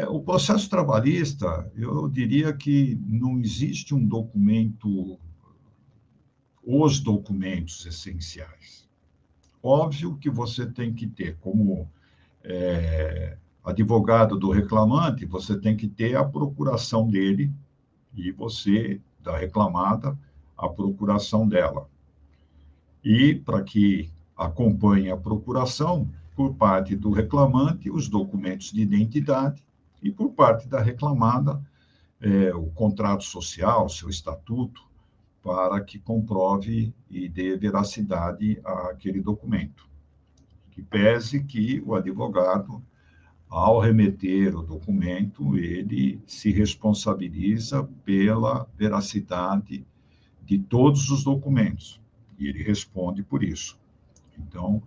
O processo trabalhista, eu diria que não existe um documento, os documentos essenciais. Óbvio que você tem que ter, como advogado do reclamante, você tem que ter a procuração dele e você, da reclamada, a procuração dela. E, para que acompanhe a procuração, por parte do reclamante, os documentos de identidade e, por parte da reclamada, o contrato social, seu estatuto, para que comprove e dê veracidade àquele documento. Que pese que o advogado, ao remeter o documento, ele se responsabiliza pela veracidade de todos os documentos, e ele responde por isso. Então,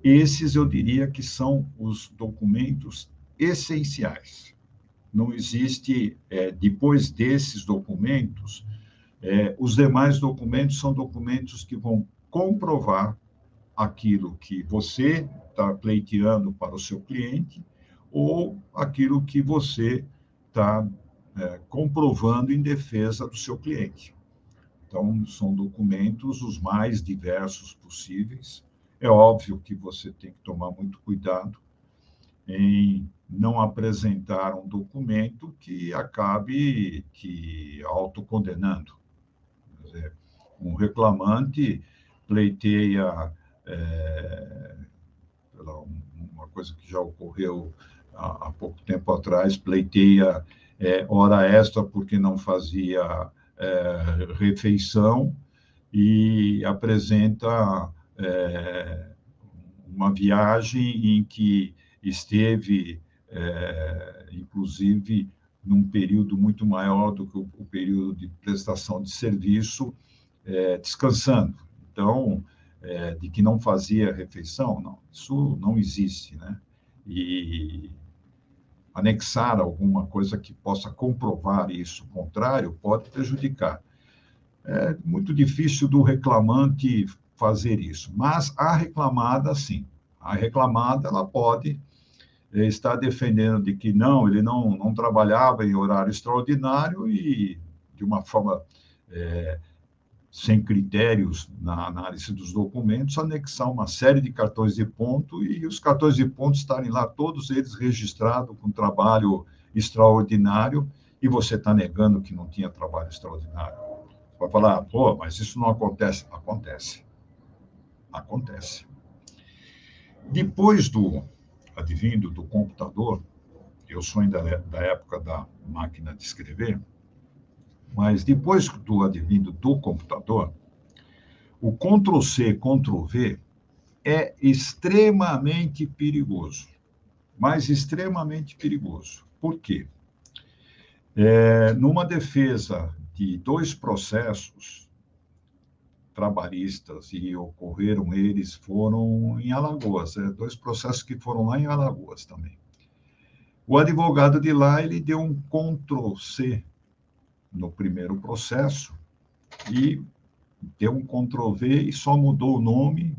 esses eu diria que são os documentos essenciais. Não existe, depois desses documentos, os demais documentos são documentos que vão comprovar aquilo que você está pleiteando para o seu cliente ou aquilo que você está comprovando em defesa do seu cliente. Então, são documentos os mais diversos possíveis. É óbvio que você tem que tomar muito cuidado em não apresentar um documento que acabe te autocondenando. Quer dizer, um reclamante pleiteia uma coisa que já ocorreu há pouco tempo atrás, pleiteia hora extra porque não fazia refeição e apresenta uma viagem em que esteve, inclusive, num período muito maior do que o período de prestação de serviço, descansando. Então, de que não fazia refeição, não, isso não existe, né? E anexar alguma coisa que possa comprovar isso, o contrário, pode prejudicar. É muito difícil do reclamante fazer isso, mas a reclamada, sim. A reclamada, ela pode estar defendendo de que não, ele não trabalhava em horário extraordinário e, de uma forma sem critérios na análise dos documentos, anexar uma série de cartões de ponto e os cartões de ponto estarem lá, todos eles registrados com trabalho extraordinário, e você está negando que não tinha trabalho extraordinário. Vai falar, pô, mas isso não acontece. Acontece. Acontece. Depois do advindo do computador, eu sou ainda da época da máquina de escrever, mas depois do advindo do computador, o Ctrl+C, Ctrl+V é extremamente perigoso, mas extremamente perigoso. Por quê? Numa defesa de dois processos trabalhistas, e ocorreram eles, foram em Alagoas, dois processos que foram lá em Alagoas também. O advogado de lá, ele deu um Ctrl+C no primeiro processo e deu um Ctrl+V e só mudou o nome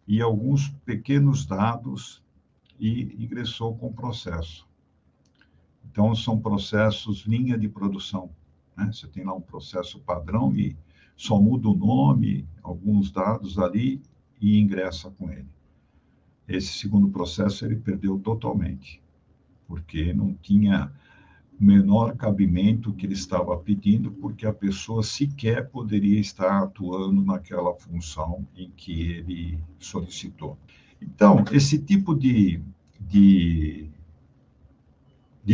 e alguns pequenos dados e ingressou com o processo. Então, são processos linha de produção, né? Você tem lá um processo padrão e só muda o nome, alguns dados ali e ingressa com ele. Esse segundo processo ele perdeu totalmente, porque não tinha o menor cabimento que ele estava pedindo, porque a pessoa sequer poderia estar atuando naquela função em que ele solicitou. Então, esse tipo de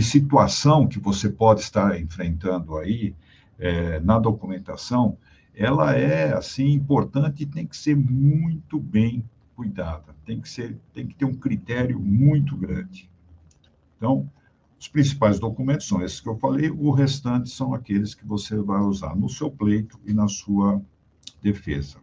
situação que você pode estar enfrentando aí na documentação, ela é assim importante e tem que ser muito bem cuidada, tem que ter um critério muito grande. Então, os principais documentos são esses que eu falei, o restante são aqueles que você vai usar no seu pleito e na sua defesa.